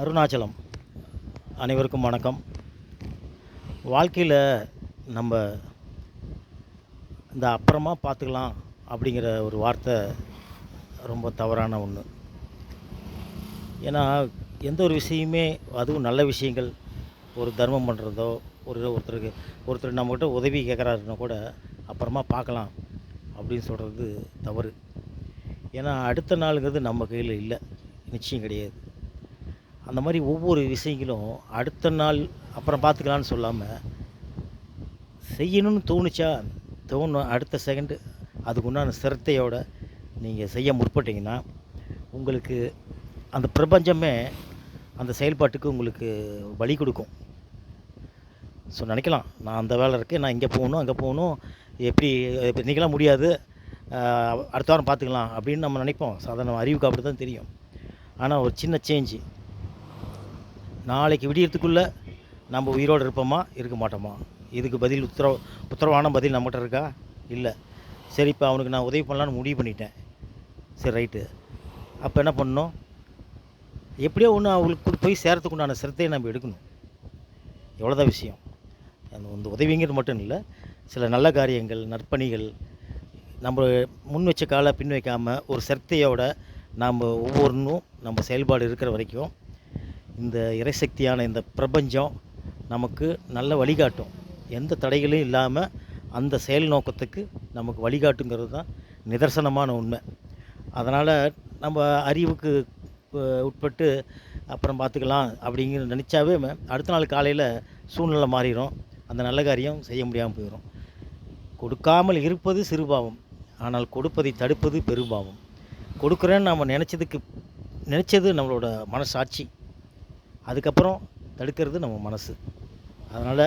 அருணாச்சலம். அனைவருக்கும் வணக்கம். வாழ்க்கையில் நம்ம இந்த அப்புறமா பார்த்துக்கலாம் அப்படிங்கிற ஒரு வார்த்தை ரொம்ப தவறான ஒன்று. ஏன்னா எந்த ஒரு விஷயமே, அதுவும் நல்ல விஷயங்கள், ஒரு தர்மம் பண்ணுறதோ, ஒருத்தர் நம்மக்கிட்ட உதவி கேட்குறாருன்னா கூட அப்புறமா பார்க்கலாம் அப்படின்னு சொல்கிறது தவறு. ஏன்னா அடுத்த நாளுங்கிறது நம்ம கையில் இல்லை, நிச்சயம் கிடையாது. அந்த மாதிரி ஒவ்வொரு விஷயங்களும் அடுத்த நாள் அப்புறம் பார்த்துக்கலான்னு சொல்லாமல், செய்யணும்னு தோணும் அடுத்த செகண்டு அதுக்குண்டான சிரத்தையோடு நீங்கள் செய்ய முற்பட்டிங்கன்னா உங்களுக்கு அந்த பிரபஞ்சமே அந்த செயல்பாட்டுக்கு உங்களுக்கு வழி கொடுக்கும். ஸோ நினைக்கலாம், நான் அந்த வேலை இருக்குது, நான் இங்கே போகணும் அங்கே போகணும், எப்படி இன்றைக்கெல்லாம் முடியாது, அடுத்த வாரம் பார்த்துக்கலாம் அப்படின்னு நம்ம நினைப்போம். சாதாரண அறிவுக்கு அப்படி தான் தெரியும். ஆனால் ஒரு சின்ன சேஞ்சு, நாளைக்கு விடியறதுக்குள்ளே நம்ம உயிரோடு இருப்போமா இருக்க மாட்டோமா, இதுக்கு பதில் உத்தரவான பதில் நம்மகிட்ட இருக்கா? இல்லை. சரி, இப்போ அவனுக்கு நான் உதவி பண்ணலான்னு முடிவு பண்ணிட்டேன். சரி, ரைட்டு. அப்போ என்ன பண்ணணும்? எப்படியோ ஒன்று அவங்களுக்கு போய் சேரத்துக்கு உண்டான சிரத்தையை நம்ம எடுக்கணும். எவ்வளோதான் விஷயம். அந்த உதவிங்கிறது மட்டும் இல்லை, சில நல்ல காரியங்கள், நற்பணிகள், நம்ம முன் வச்ச காலை பின் வைக்காமல் ஒரு சிரத்தையோட நாம் ஒவ்வொன்றும் நம்ம செயல்பாடு இருக்கிற வரைக்கும் இந்த இறைசக்தியான இந்த பிரபஞ்சம் நமக்கு நல்ல வழிகாட்டும். எந்த தடைகளும் இல்லாமல் அந்த செயல் நோக்கத்துக்கு நமக்கு வழிகாட்டுங்கிறது தான் நிதர்சனமான உண்மை. அதனால் நம்ம அறிவுக்கு உட்பட்டு அப்புறம் பார்த்துக்கலாம் அப்படிங்கிற நினச்சாவே அடுத்த நாள் காலையில் சூழ்நிலை மாறிடும், அந்த நல்ல காரியம் செய்ய முடியாமல் போயிடும். கொடுக்காமல் இருப்பது சிறுபாவம், ஆனால் கொடுப்பதை தடுப்பது பெரும்பாவம். கொடுக்குறேன்னு நம்ம நினச்சது நம்மளோட மனசாட்சி, அதுக்கப்புறம் தடுக்கிறது நம்ம மனசு. அதனால்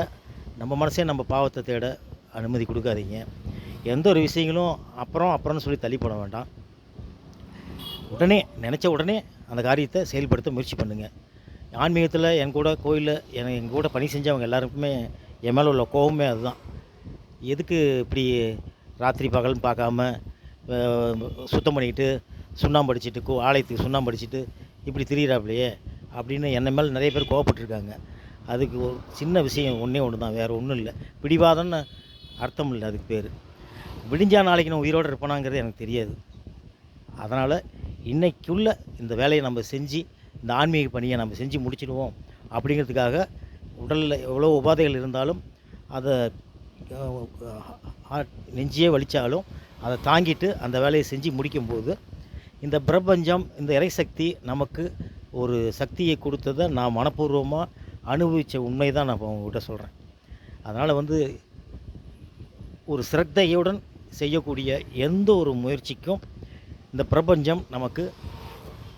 நம்ம மனசே நம்ம பாவத்தை தேட அனுமதி கொடுக்காதீங்க. எந்த ஒரு விஷயங்களும் அப்புறம்னு சொல்லி தள்ளி போட வேண்டாம். உடனே நினச்ச உடனே அந்த காரியத்தை செயல்படுத்த முயற்சி பண்ணுங்கள். ஆன்மீகத்தில் என் கூட கோயிலில் எங்கள் கூட பணி செஞ்சவங்க எல்லாருக்குமே என் மேலே உள்ள கோபமே அதுதான். எதுக்கு இப்படி ராத்திரி பகல்னு பார்க்காம சுத்தம் பண்ணிக்கிட்டு சுண்ணாம்பு அடிச்சுட்டு ஆலயத்துக்கு சுண்ணாம்பு அடிச்சுட்டு இப்படி திரியிறாப்லையே அப்படின்னு என்னை மேலே நிறைய பேர் கோவப்பட்டிருக்காங்க. அதுக்கு ஒரு சின்ன விஷயம் ஒன்று தான், வேறு ஒன்றும் இல்லை. பிடிவாதம்னு அர்த்தம் இல்லை அதுக்கு பேர். விடிஞ்சா நாளைக்கு நான் உயிரோடு இருப்பேனாங்கிறது எனக்கு தெரியாது. அதனால் இன்றைக்குள்ள இந்த வேலையை நம்ம செஞ்சு, இந்த ஆன்மீக பணியை நம்ம செஞ்சு முடிச்சிடுவோம் அப்படிங்கிறதுக்காக உடலில் எவ்வளோ உபாதைகள் இருந்தாலும் அதை நெஞ்சியே வலித்தாலும் அதை தாங்கிட்டு அந்த வேலையை செஞ்சு முடிக்கும்போது இந்த பிரபஞ்சம், இந்த இறைசக்தி நமக்கு ஒரு சக்தியை கொடுத்ததை நான் மனப்பூர்வமாக அனுபவித்த உண்மை தான் நான் உங்கள்கிட்ட சொல்கிறேன். அதனால் ஒரு சிரத்தையுடன் செய்யக்கூடிய எந்த ஒரு முயற்சிக்கும் இந்த பிரபஞ்சம் நமக்கு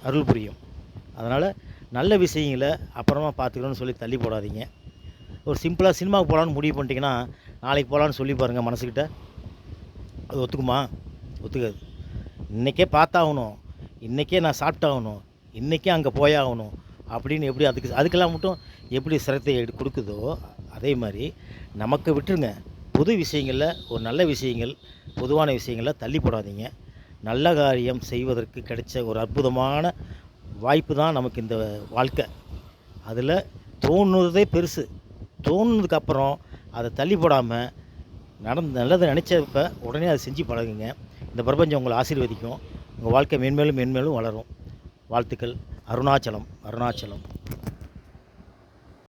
அருள் புரியும். அதனால் நல்ல விஷயங்களை அப்புறமா பார்த்துக்கணும்னு சொல்லி தள்ளி போடாதீங்க. ஒரு சிம்பிளாக சினிமாவுக்கு போகலான்னு முடிவு பண்ணிட்டீங்கன்னா நாளைக்கு போகலான்னு சொல்லி பாருங்கள் மனசுக்கிட்ட. அது ஒத்துக்குமா? ஒத்துக்காது. இன்றைக்கே பார்த்தாகணும், இன்றைக்கே நான் சாப்பிட்டாகணும், இன்றைக்கே அங்கே போயாகணும் அப்படின்னு எப்படி அதுக்கெல்லாம் மட்டும் எப்படி சிரத்தை கொடுக்குதோ அதே மாதிரி நமக்கு விட்டுருங்க. பொது விஷயங்களில், ஒரு நல்ல விஷயங்கள், பொதுவான விஷயங்களில் தள்ளி போடாதீங்க. நல்ல காரியம் செய்வதற்கு கிடைச்ச ஒரு அற்புதமான வாய்ப்பு தான் நமக்கு இந்த வாழ்க்கை. அதில் தோணுறதே பெருசு. தோணுனதுக்கப்புறம் அதை தள்ளி போடாமல் நல்லதை நினச்சப்ப உடனே அதை செஞ்சு பழகுங்க. இந்த பிரபஞ்சம் உங்களை ஆசீர்வதிக்கும். உங்கள் வாழ்க்கை மென்மேலும் மென்மேலும் வளரும். வாழ்த்துக்கள். அருணாச்சலம்.